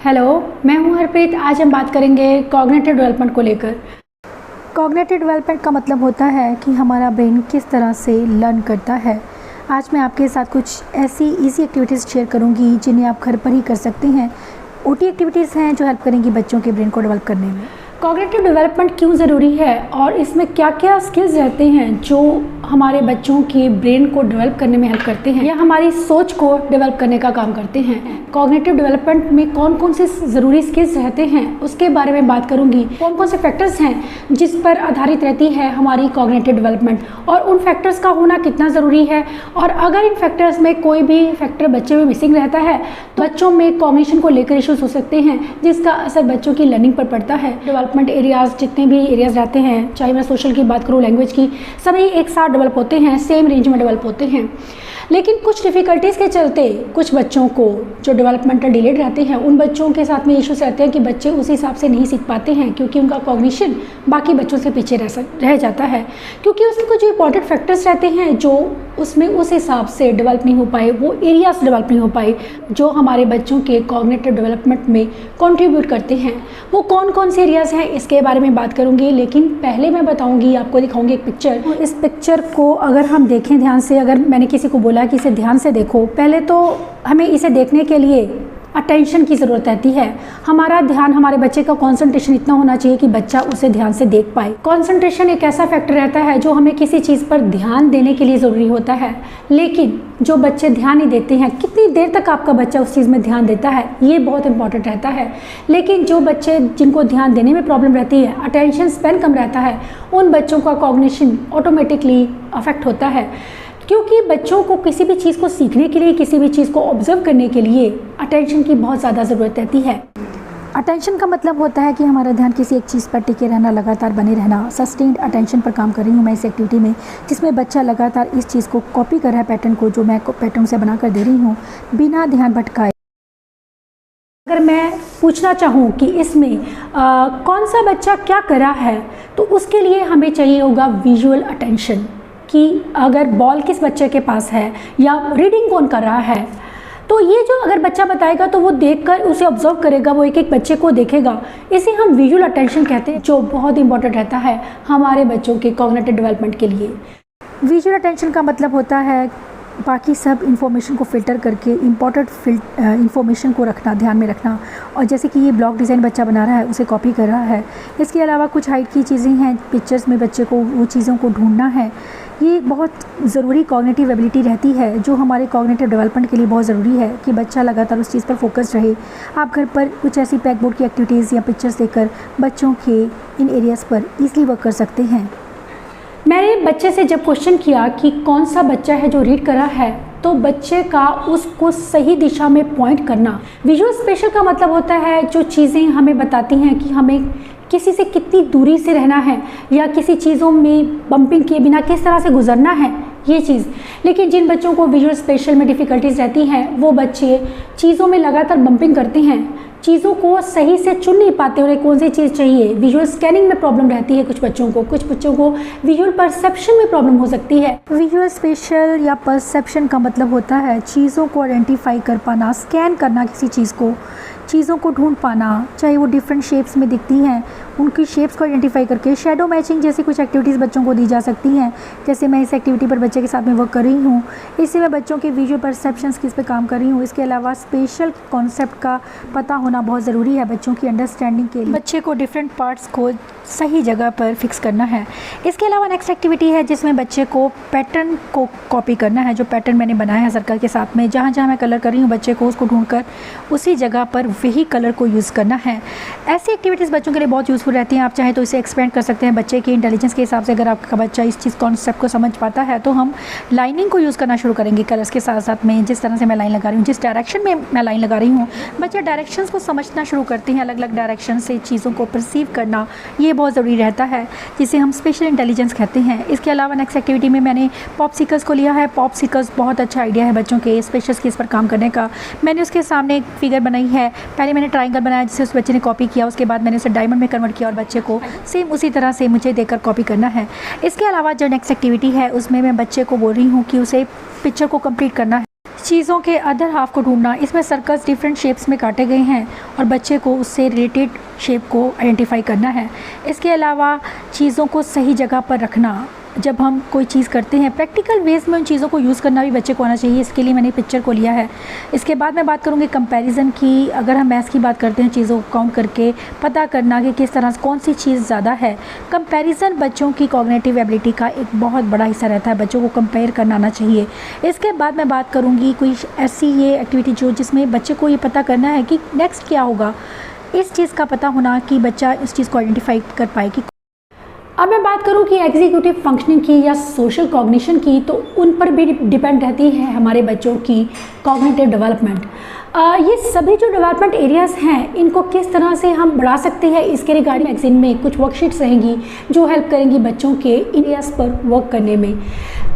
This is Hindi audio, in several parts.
हेलो, मैं हूं हरप्रीत। आज हम बात करेंगे कॉग्निटिव डेवलपमेंट को लेकर। कॉग्निटिव डेवलपमेंट का मतलब होता है कि हमारा ब्रेन किस तरह से लर्न करता है। आज मैं आपके साथ कुछ ऐसी इजी एक्टिविटीज़ शेयर करूंगी जिन्हें आप घर पर ही कर सकते हैं। ओटी एक्टिविटीज़ हैं जो हेल्प करेंगी बच्चों के ब्रेन को डेवलप करने में। कॉग्निटिव डेवलपमेंट क्यों ज़रूरी है और इसमें क्या क्या स्किल्स रहते हैं जो हमारे बच्चों के ब्रेन को डेवलप करने में हेल्प करते हैं या हमारी सोच को डेवलप करने का काम करते हैं। कॉग्निटिव डेवलपमेंट में कौन कौन से ज़रूरी स्किल्स रहते हैं उसके बारे में बात करूंगी। कौन कौन से फैक्टर्स हैं जिस पर आधारित रहती है हमारी कॉग्निटिव डेवलपमेंट और उन फैक्टर्स का होना कितना ज़रूरी है, और अगर इन फैक्टर्स में कोई भी फैक्टर बच्चे में मिसिंग रहता है तो बच्चों में कॉग्निशन को लेकर इश्यूज हो सकते हैं जिसका असर बच्चों की लर्निंग पर पड़ता है। डेवलपमेंट एरियाज, जितने भी एरियाज रहते हैं, चाहे मैं सोशल की बात करूँ, लैंग्वेज की, सभी एक साथ डेवलप होते हैं, सेम रेंज में डेवलप होते हैं। लेकिन कुछ डिफ़िकल्टीज़ के चलते कुछ बच्चों को जो डेवलपमेंटल डिलेड रहते हैं उन बच्चों के साथ में इश्यूज रहते हैं कि बच्चे उस हिसाब से नहीं सीख पाते हैं क्योंकि उनका कॉग्निशन बाकी बच्चों से पीछे रह जाता है, क्योंकि उसमें कुछ इंपॉर्टेंट फैक्टर्स रहते हैं जो उसमें उस हिसाब से डेवलप नहीं हो पाए, वो एरियाज डेवलप नहीं हो पाए जो हमारे बच्चों के कॉग्निटिव डेवलपमेंट में कंट्रीब्यूट करते हैं। वो कौन कौन से एरियाज हैं इसके बारे में बात करूंगी, लेकिन पहले मैं बताऊंगी, आपको दिखाऊंगी एक पिक्चर। इस पिक्चर को अगर हम देखें ध्यान से, अगर मैंने किसी को बोला कि इसे ध्यान से देखो, पहले तो हमें इसे देखने के लिए अटेंशन की ज़रूरत रहती है। हमारा ध्यान, हमारे बच्चे का कंसंट्रेशन इतना होना चाहिए कि बच्चा उसे ध्यान से देख पाए। कंसंट्रेशन एक ऐसा फैक्टर रहता है जो हमें किसी चीज़ पर ध्यान देने के लिए ज़रूरी होता है, लेकिन जो बच्चे ध्यान नहीं देते हैं, कितनी देर तक आपका बच्चा उस चीज़ में ध्यान देता है, ये बहुत इंपॉर्टेंट रहता है। लेकिन जो बच्चे जिनको ध्यान देने में प्रॉब्लम रहती है, अटेंशन स्पैन कम रहता है, उन बच्चों का कॉग्निशन ऑटोमेटिकली अफेक्ट होता है, क्योंकि बच्चों को किसी भी चीज़ को सीखने के लिए, किसी भी चीज़ को ऑब्जर्व करने के लिए अटेंशन की बहुत ज़्यादा ज़रूरत रहती है। अटेंशन का मतलब होता है कि हमारा ध्यान किसी एक चीज़ पर टिके रहना, लगातार बने रहना। सस्टेन्ड अटेंशन पर काम कर रही हूँ मैं इस एक्टिविटी में, जिसमें बच्चा लगातार इस चीज़ को कॉपी कर रहा है, पैटर्न को जो मैं पैटर्न से बना कर दे रही हूँ, बिना ध्यान भटकाए। अगर मैं पूछना चाहूँ कि इसमें कौन सा बच्चा क्या कर रहा है, तो उसके लिए हमें चाहिए होगा विजुअल अटेंशन, कि अगर बॉल किस बच्चे के पास है या रीडिंग कौन कर रहा है, तो ये जो अगर बच्चा बताएगा तो वो देखकर उसे ऑब्जर्व करेगा, वो एक एक बच्चे को देखेगा। इसे हम विजुअल अटेंशन कहते हैं, जो बहुत इंपॉर्टेंट रहता है हमारे बच्चों के कॉग्निटिव डेवलपमेंट के लिए। विजुअल अटेंशन का मतलब होता है बाकी सब इन्फॉर्मेशन को फ़िल्टर करके इम्पॉर्टेंट इन्फॉर्मेशन को रखना, ध्यान में रखना। और जैसे कि ये ब्लॉक डिज़ाइन बच्चा बना रहा है, उसे कॉपी कर रहा है। इसके अलावा कुछ हाइट की चीज़ें हैं, पिक्चर्स में बच्चे को वो चीज़ों को ढूंढना है। ये बहुत ज़रूरी कॉग्निटिव एबिलिटी रहती है जो हमारे कॉग्निटिव डेवलपमेंट के लिए बहुत ज़रूरी है कि बच्चा लगातार उस चीज़ पर फोकस रहे। आप घर पर कुछ ऐसी ब्लैक बोर्ड की एक्टिविटीज़ या पिक्चर्स देकर बच्चों के इन एरियाज़ पर ईज़िली वर्क कर सकते हैं। मैंने बच्चे से जब क्वेश्चन किया कि कौन सा बच्चा है जो रीड कर रहा है, तो बच्चे का उसको सही दिशा में पॉइंट करना। विजुअल स्पेशल का मतलब होता है जो चीज़ें हमें बताती हैं कि हमें किसी से कितनी दूरी से रहना है या किसी चीज़ों में बम्पिंग किए बिना किस तरह से गुजरना है, ये चीज़। लेकिन जिन बच्चों को विजुअल स्पेशल में डिफ़िकल्टीज रहती हैं, वो बच्चे चीज़ों में लगातार बम्पिंग करते हैं, चीज़ों को सही से चुन नहीं पाते, उन्हें कौन सी चीज़ चाहिए। विजुअल स्कैनिंग में प्रॉब्लम रहती है कुछ बच्चों को विजुअल परसेप्शन में प्रॉब्लम हो सकती है। विजुअल स्पेशल या परसेप्शन का मतलब होता है चीज़ों को आइडेंटिफाई कर पाना, स्कैन करना किसी चीज़ को, चीज़ों को ढूंढ पाना, चाहे वो डिफरेंट शेप्स में दिखती हैं, उनकी शेप्स को आइडेंटिफाई करके। शेडो मैचिंग जैसी कुछ एक्टिविटीज़ बच्चों को दी जा सकती हैं, जैसे मैं इस एक्टिविटी पर बच्चे के साथ में वर्क कर रही हूँ। इससे मैं बच्चों के विजुअल परसेप्शंस किस पे काम कर रही हूँ। इसके अलावा स्पेशल कॉन्सेप्ट का पता होना बहुत ज़रूरी है बच्चों की अंडरस्टैंडिंग के लिए। बच्चे को डिफरेंट पार्ट्स को सही जगह पर फिक्स करना है। इसके अलावा नेक्स्ट एक्टिविटी है जिसमें बच्चे को पैटर्न को कॉपी करना है। जो पैटर्न मैंने बनाया है सर्कल के साथ में, जहाँ जहाँ मैं कलर कर रही हूँ, बच्चे को उसको ढूंढकर उसी जगह पर वही कलर को यूज़ करना है। ऐसी एक्टिविटीज़ बच्चों के लिए बहुत यूज़फुल रहती हैं। आप चाहें तो इसे एक्सपेंड कर सकते हैं बच्चे के इंटेलिजेंस के हिसाब से। अगर आपका बच्चा इस चीज़ कॉन्सेप्ट को समझ पाता है तो हम लाइनिंग को यूज़ करना शुरू करेंगे कलर्स के साथ साथ में। जिस तरह से मैं लाइन लगा रही हूँ, जिस डायरेक्शन में मैं लाइन लगा रही हूँ, बच्चे डायरेक्शंस को समझना शुरू करते हैं। अलग अलग डायरेक्शन से चीज़ों को परसीव करना, ये बहुत ज़रूरी रहता है, जिसे हम स्पेशल इंटेलिजेंस कहते हैं। इसके अलावा नेक्स्ट एक्टिविटी में मैंने पॉप सीकर्स को लिया है। पॉप सीकर्स बहुत अच्छा आइडिया है बच्चों के स्पेशल स्किल्स पर काम करने का। मैंने उसके सामने एक फिगर बनाई है। पहले मैंने ट्राइंगल बनाया जिसे उस बच्चे ने कॉपी किया, उसके बाद मैंने उसे डायमंड में कन्वर्ट किया और बच्चे को सेम उसी तरह से मुझे देखकर कॉपी करना है। इसके अलावा जो नेक्स्ट एक्टिविटी है उसमें मैं बच्चे को बोल रही हूँ कि उसे पिक्चर को कंप्लीट करना है। चीज़ों के अदर हाफ को ढूंढना, इसमें सर्कल्स डिफरेंट शेप्स में काटे गए हैं और बच्चे को उससे रिलेटेड शेप को आइडेंटिफाई करना है। इसके अलावा चीज़ों को सही जगह पर रखना, जब हम कोई चीज़ करते हैं प्रैक्टिकल वेज में उन चीज़ों को यूज़ करना भी बच्चे को आना चाहिए। इसके लिए मैंने पिक्चर को लिया है। इसके बाद मैं बात करूँगी कंपैरिजन की। अगर हम मैथ्स की बात करते हैं, चीज़ों को काउंट करके पता करना कि किस तरह कौन सी चीज़ ज़्यादा है। कंपैरिजन बच्चों की कॉग्निटिव एबिलिटी का एक बहुत बड़ा हिस्सा रहता है, बच्चों को कंपेयर करना आना चाहिए। इसके बाद मैं बात करूँगी कोई ऐसी ये एक्टिविटी जिसमें बच्चे को ये पता करना है कि नेक्स्ट क्या होगा। इस चीज़ का पता होना कि बच्चा इस चीज़ को आइडेंटिफाई कर पाए कि अब मैं बात करूं कि एग्जीक्यूटिव फंक्शनिंग की या सोशल कॉग्निशन की, तो उन पर भी डिपेंड रहती है हमारे बच्चों की कॉग्निटिव डेवलपमेंट। ये सभी जो डेवलपमेंट एरियाज़ हैं, इनको किस तरह से हम बढ़ा सकते हैं, इसके रिगार्डिंग मैगजीन में कुछ वर्कशीट्स रहेंगी जो हेल्प करेंगी बच्चों के इन एरियाज़ पर वर्क करने में।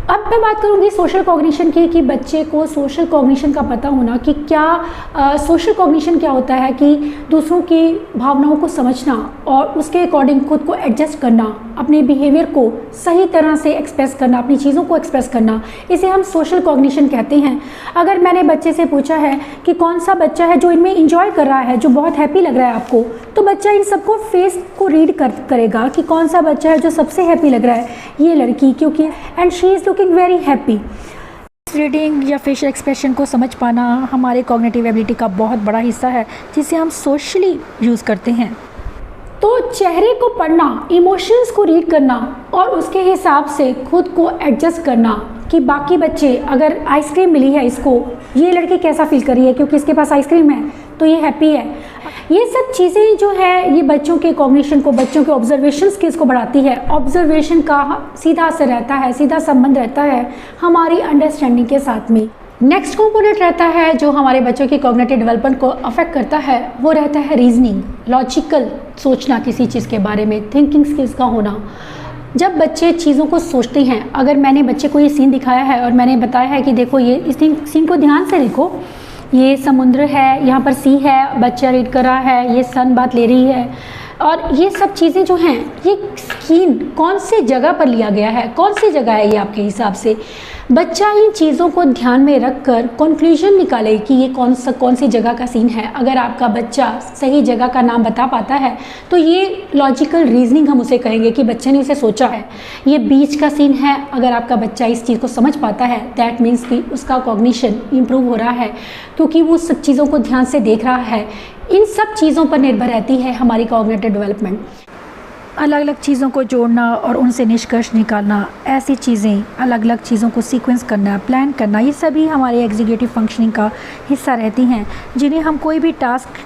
अब मैं बात करूंगी सोशल कॉग्निशन की, कि बच्चे को सोशल कॉग्निशन का पता होना कि क्या सोशल कॉग्निशन क्या होता है, कि दूसरों की भावनाओं को समझना और उसके अकॉर्डिंग खुद को एडजस्ट करना, अपने बिहेवियर को सही तरह से एक्सप्रेस करना, अपनी चीज़ों को एक्सप्रेस करना, इसे हम सोशल कॉग्निशन कहते हैं। अगर मैंने बच्चे से पूछा है कि कौन सा बच्चा है जो इनमें इंजॉय कर रहा है, जो बहुत हैप्पी लग रहा है आपको, तो बच्चा इन सबको फेस को रीड करेगा कि कौन सा बच्चा है जो सबसे हैप्पी लग रहा है, ये लड़की, क्योंकि and she is looking very happy. Reading या फेशियल एक्सप्रेशन को समझ पाना हमारे कॉग्निटिव एबिलिटी का बहुत बड़ा हिस्सा है, जिसे हम सोशली यूज़ करते हैं। तो चेहरे को पढ़ना, इमोशंस को रीड करना और उसके हिसाब से खुद को एडजस्ट करना कि बाकी बच्चे, अगर आइसक्रीम मिली है इसको, ये लड़की कैसा फील कर रही है क्योंकि इसके पास आइसक्रीम है तो ये हैप्पी है। ये सब चीज़ें जो है ये बच्चों के कॉग्निशन को, बच्चों के ऑब्जर्वेशन स्किल्स को बढ़ाती है। ऑब्जर्वेशन का सीधा असर रहता है, सीधा संबंध रहता है हमारी अंडरस्टैंडिंग के साथ में। नेक्स्ट कंपोनेंट रहता है जो हमारे बच्चों की कॉग्निटिव डेवलपमेंट को अफेक्ट करता है, वो रहता है रीजनिंग, लॉजिकल सोचना किसी चीज़ के बारे में, थिंकिंग स्किल्स का होना। जब बच्चे चीज़ों को सोचते हैं, अगर मैंने बच्चे को ये सीन दिखाया है और मैंने बताया है कि देखो ये इस सीन को ध्यान से देखो, ये समुद्र है, यहाँ पर सी है, बच्चा रीड कर रहा है, ये सन बात ले रही है, और ये सब चीज़ें जो हैं, ये सीन कौन सी जगह पर लिया गया है, कौन सी जगह है ये आपके हिसाब से। बच्चा इन चीज़ों को ध्यान में रखकर कंक्लूजन निकाले कि ये कौन सी जगह का सीन है। अगर आपका बच्चा सही जगह का नाम बता पाता है तो ये लॉजिकल रीजनिंग हम उसे कहेंगे कि बच्चे ने इसे सोचा है। ये बीच का सीन है, अगर आपका बच्चा इस चीज़ को समझ पाता है, दैट मीन्स कि उसका कॉग्निशन इम्प्रूव हो रहा है, क्योंकि वो सब चीज़ों को ध्यान से देख रहा है। इन सब चीज़ों पर निर्भर रहती है हमारी कॉग्निटिव डेवलपमेंट। अलग अलग चीज़ों को जोड़ना और उनसे निष्कर्ष निकालना, ऐसी चीज़ें, अलग अलग चीज़ों को सीक्वेंस करना, प्लान करना, ये सभी हमारे एग्जीक्यूटिव फंक्शनिंग का हिस्सा रहती हैं, जिन्हें हम कोई भी टास्क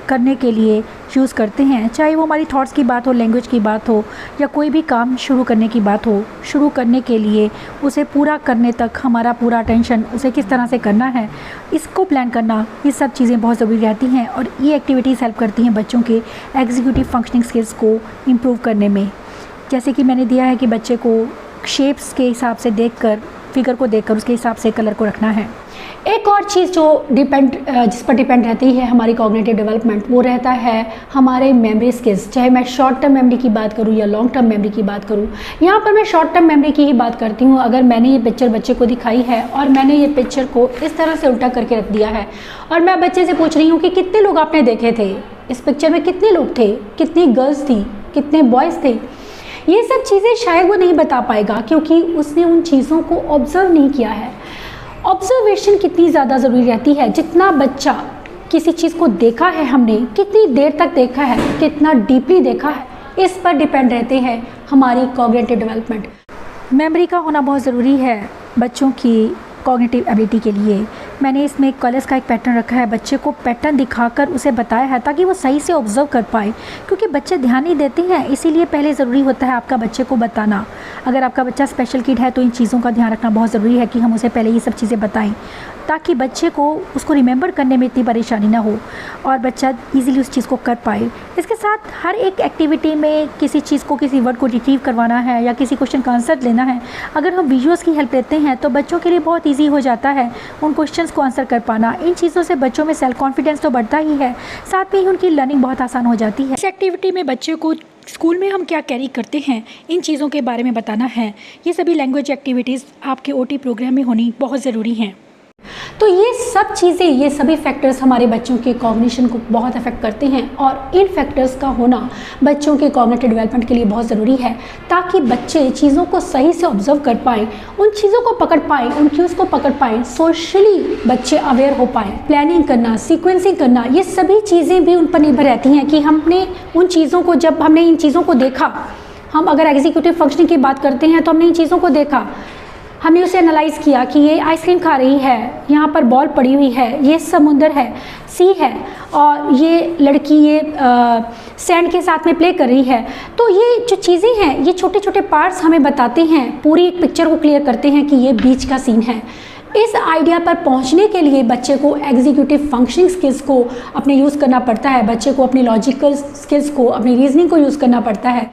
करने के लिए यूज़ करते हैं। चाहे वो हमारी थॉट्स की बात हो, लैंग्वेज की बात हो, या कोई भी काम शुरू करने की बात हो। शुरू करने के लिए उसे पूरा करने तक हमारा पूरा अटेंशन उसे किस तरह से करना है, इसको प्लान करना, ये सब चीज़ें बहुत ज़रूरी रहती हैं और ये एक्टिविटीज़ हेल्प करती हैं बच्चों के एग्जीक्यूटिव फंक्शनिंग स्किल्स को इम्प्रूव करने में। जैसे कि मैंने दिया है कि बच्चे को शेप्स के हिसाब से देखकर, फिगर को देखकर उसके हिसाब से कलर को रखना है। एक और चीज़ जो जिस पर डिपेंड रहती है हमारी कॉग्निटिव डेवलपमेंट, वो रहता है हमारे मेमोरी स्किल्स। चाहे मैं शॉर्ट टर्म मेमोरी की बात करूँ या लॉन्ग टर्म मेमोरी की बात करूँ, यहाँ पर मैं शॉर्ट टर्म मेमोरी की ही बात करती हूँ। अगर मैंने ये पिक्चर बच्चे को दिखाई है और मैंने ये पिक्चर को इस तरह से उल्टा करके रख दिया है और मैं बच्चे से पूछ रही हूँ कि कितने लोग आपने देखे थे इस पिक्चर में, कितने लोग थे, कितनी गर्ल्स थी, कितने बॉयज़ थे, ये सब चीज़ें शायद वो नहीं बता पाएगा क्योंकि उसने उन चीज़ों को ऑब्ज़र्व नहीं किया है। ऑब्जर्वेशन कितनी ज़्यादा ज़रूरी रहती है। जितना बच्चा किसी चीज़ को देखा है, हमने कितनी देर तक देखा है, कितना डीपली देखा है, इस पर डिपेंड रहते हैं हमारी कॉग्निटिव डेवलपमेंट। मेमोरी का होना बहुत ज़रूरी है बच्चों की कॉग्निटिव एबिलिटी के लिए। मैंने इसमें कलर्स का एक पैटर्न रखा है, बच्चे को पैटर्न दिखाकर उसे बताया है ताकि वो सही से ऑब्ज़र्व कर पाए, क्योंकि बच्चे ध्यान नहीं देते हैं, इसीलिए पहले ज़रूरी होता है आपका बच्चे को बताना। अगर आपका बच्चा स्पेशल किड है तो इन चीज़ों का ध्यान रखना बहुत ज़रूरी है कि हम उसे पहले ये सब चीज़ें बताएं ताकि बच्चे को उसको रिमेंबर करने में इतनी परेशानी ना हो और बच्चा ईज़िली उस चीज़ को कर पाए। इसके साथ हर एक एक्टिविटी में किसी चीज़ को, किसी वर्ड को रिट्रीव करवाना है या किसी क्वेश्चन का आंसर लेना है, अगर हम विजुअल्स की हेल्प लेते हैं तो बच्चों के लिए बहुत ईजी हो जाता है उन क्वेश्चंस को आंसर कर पाना। इन चीज़ों से बच्चों में सेल्फ कॉन्फिडेंस तो बढ़ता ही है, साथ में ही उनकी लर्निंग बहुत आसान हो जाती है। इस एक्टिविटी में बच्चे को स्कूल में हम क्या कैरी करते हैं, इन चीज़ों के बारे में बताना है। ये सभी लैंग्वेज एक्टिविटीज़ आपके OT प्रोग्राम में होनी बहुत ज़रूरी हैं। तो ये सब चीज़ें, ये सभी फैक्टर्स हमारे बच्चों के कॉग्निशन को बहुत अफेक्ट करते हैं और इन फैक्टर्स का होना बच्चों के कॉग्निटिव डेवलपमेंट के लिए बहुत ज़रूरी है, ताकि बच्चे चीज़ों को सही से ऑब्जर्व कर पाएँ, उन चीज़ों को पकड़ पाएँ, उन क्यूज़ को पकड़ पाएँ, सोशली बच्चे अवेयर हो पाएँ। प्लानिंग करना, सीक्वेंसिंग करना, ये सभी चीज़ें भी उन पर निर्भर रहती हैं कि हमने उन चीज़ों को, जब हमने इन चीज़ों को देखा, हम अगर एग्जीक्यूटिव फंक्शनिंग की बात करते हैं तो हमने इन चीज़ों को देखा, हमने उसे एनालाइज़ किया कि ये आइसक्रीम खा रही है, यहाँ पर बॉल पड़ी हुई है, ये समुंदर है, सी है, और ये लड़की ये सैंड के साथ में प्ले कर रही है। तो ये जो चीज़ें हैं, ये छोटे छोटे पार्ट्स हमें बताते हैं, पूरी एक पिक्चर को क्लियर करते हैं कि ये बीच का सीन है। इस आइडिया पर पहुंचने के लिए बच्चे को एग्जीक्यूटिव फंक्शनिंग स्किल्स को अपने यूज़ करना पड़ता है, बच्चे को अपनी लॉजिकल स्किल्स को, अपनी रीजनिंग को यूज़ करना पड़ता है।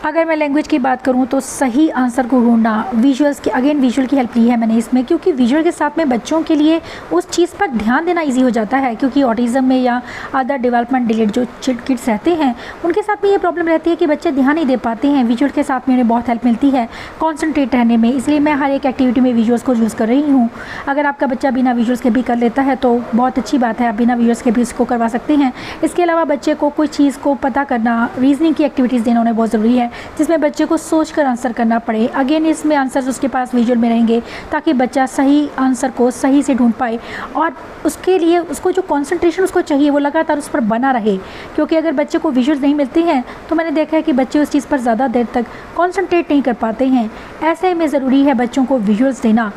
अगर मैं लैंग्वेज की बात करूं तो सही आंसर को ढूंढना, विजुअल्स की, अगेन विजुअल की हेल्प ली है मैंने इसमें, क्योंकि विजुअल के साथ में बच्चों के लिए उस चीज़ पर ध्यान देना इजी हो जाता है, क्योंकि ऑटिज़म में या अदर डेवलपमेंट डिलेड जो किड्स रहते हैं उनके साथ में ये प्रॉब्लम रहती है कि बच्चे ध्यान नहीं दे पाते हैं। विजुअल के साथ में उन्हें बहुत हेल्प मिलती है कॉन्सेंट्रेट रहने में, इसलिए मैं हर एक एक्टिविटी में विजुअल्स को यूज़ कर रही हूँ। अगर आपका बच्चा बिना विजुअल्स के भी कर लेता है तो बहुत अच्छी बात है, आप बिना विजुअल्स के भी इसको करवा सकते हैं। इसके अलावा बच्चे को कोई चीज़ को पता करना, रीजनिंग की एक्टिविटीज़ देना उन्हें बहुत ज़रूरी है, जिसमें बच्चे को सोचकर आंसर करना पड़े। अगेन इसमें आंसर्स उसके पास विजुअल में रहेंगे ताकि बच्चा सही आंसर को सही से ढूंढ पाए, और उसके लिए उसको जो कंसंट्रेशन उसको चाहिए वो लगातार उस पर बना रहे, क्योंकि अगर बच्चे को विजुअल्स नहीं मिलते हैं तो मैंने देखा है कि बच्चे उस चीज़ पर ज़्यादा देर तक कंसंट्रेट नहीं कर पाते हैं। ऐसे में ज़रूरी है बच्चों को विजुअल्स देना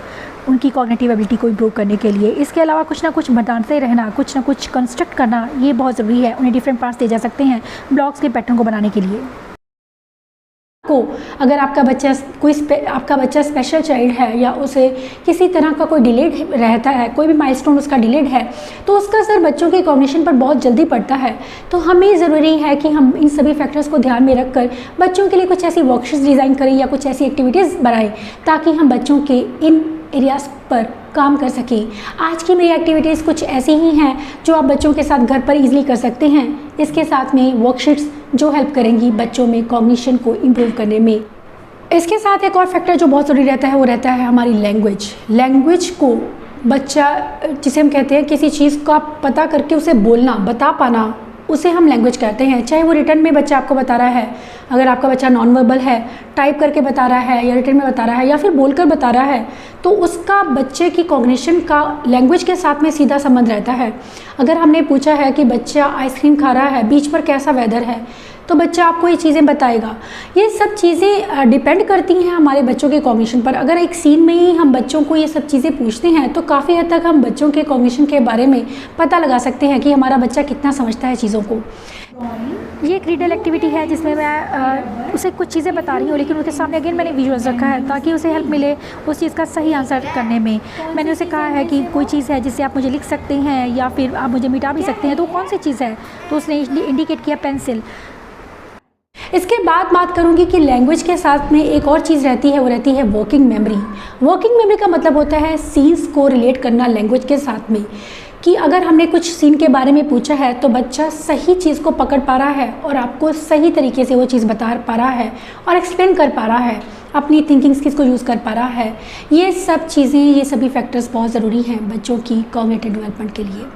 उनकी कॉग्निटिव एबिलिटी को इम्प्रूव करने के लिए। इसके अलावा कुछ ना कुछ बताते रहना, कुछ ना कुछ कंस्ट्रक्ट करना, ये बहुत ज़रूरी है। उन्हें डिफरेंट पार्ट्स दिए जा सकते हैं ब्लॉक्स के पैटर्न को बनाने के लिए। को अगर आपका बच्चा स्पेशल चाइल्ड है या उसे किसी तरह का कोई डिलेड रहता है, कोई भी माइलस्टोन उसका डिलेड है, तो उसका असर बच्चों के कॉग्निशन पर बहुत जल्दी पड़ता है। तो हमें ज़रूरी है कि हम इन सभी फैक्टर्स को ध्यान में रखकर बच्चों के लिए कुछ ऐसी वर्कशीट्स डिज़ाइन करें या कुछ ऐसी एक्टिविटीज़ बनाएं ताकि हम बच्चों के इन एरियाज़ पर काम कर सकें। आज की मेरी एक्टिविटीज़ कुछ ऐसी ही हैं जो आप बच्चों के साथ घर पर ईजिली कर सकते हैं। इसके साथ में वर्कशीट्स जो हेल्प करेंगी बच्चों में कॉग्निशन को इम्प्रूव करने में। इसके साथ एक और फैक्टर जो बहुत ज़रूरी रहता है वो रहता है हमारी लैंग्वेज को बच्चा, जिसे हम कहते हैं किसी चीज़ का पता करके उसे बोलना, बता पाना, उसे हम लैंग्वेज कहते हैं। चाहे वो रिटर्न में बच्चा आपको बता रहा है, अगर आपका बच्चा नॉन वर्बल है, टाइप करके बता रहा है या रिटर्न में बता रहा है या फिर बोलकर बता रहा है, तो उसका बच्चे की कॉग्निशन का लैंग्वेज के साथ में सीधा संबंध रहता है। अगर हमने पूछा है कि बच्चा आइसक्रीम खा रहा है, बीच पर कैसा वेदर है, तो बच्चा आपको ये चीज़ें बताएगा। ये सब चीज़ें डिपेंड करती हैं हमारे बच्चों के कॉग्निशन पर। अगर एक सीन में ही हम बच्चों को ये सब चीज़ें पूछते हैं तो काफ़ी हद तक हम बच्चों के कॉग्निशन के बारे में पता लगा सकते हैं कि हमारा बच्चा कितना समझता है चीज़ों को। ये एक रीडल एक्टिविटी है जिसमें मैं उसे कुछ चीज़ें बता रही हूँ, लेकिन उसके सामने अगेन मैंने विजुअल्स रखा है ताकि उसे हेल्प मिले उस चीज़ का सही आंसर करने में। मैंने उसे कहा है कि कोई चीज़ है जिसे आप मुझे लिख सकते हैं या फिर आप मुझे मिटा भी सकते हैं, तो कौन सी चीज़ है, तो उसने इंडिकेट किया पेंसिल। इसके बाद बात करूंगी कि लैंग्वेज के साथ में एक और चीज़ रहती है, वो रहती है वर्किंग मेमोरी। वर्किंग मेमोरी का मतलब होता है सीन्स को रिलेट करना लैंग्वेज के साथ में, कि अगर हमने कुछ सीन के बारे में पूछा है तो बच्चा सही चीज़ को पकड़ पा रहा है और आपको सही तरीके से वो चीज़ बता पा रहा है और एक्सप्लेन कर पा रहा है, अपनी थिंकिंग स्किल्स को यूज़ कर पा रहा है। ये सब चीज़ें, ये सभी फैक्टर्स बहुत ज़रूरी हैं बच्चों की कॉग्निटिव डेवलपमेंट के लिए।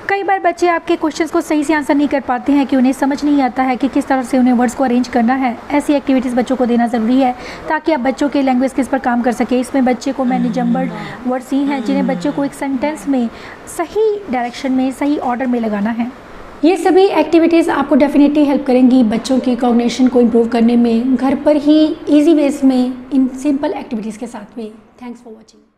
कई बार बच्चे आपके क्वेश्चंस को सही से आंसर नहीं कर पाते हैं कि उन्हें समझ नहीं आता है कि किस तरह से उन्हें वर्ड्स को अरेंज करना है। ऐसी एक्टिविटीज़ बच्चों को देना ज़रूरी है ताकि आप बच्चों के लैंग्वेज स्किल्स पर काम कर सके। इसमें बच्चे को मैंने जम्बल्ड वर्ड्स ही हैं जिन्हें बच्चे को एक सेंटेंस में सही डायरेक्शन में, सही ऑर्डर में लगाना है। ये सभी एक्टिविटीज़ आपको डेफिनेटली हेल्प करेंगी बच्चों की कॉग्निशन को इम्प्रूव करने में, घर पर ही ईजी वेज में, इन सिंपल एक्टिविटीज़ के साथ में। Thanks for watching.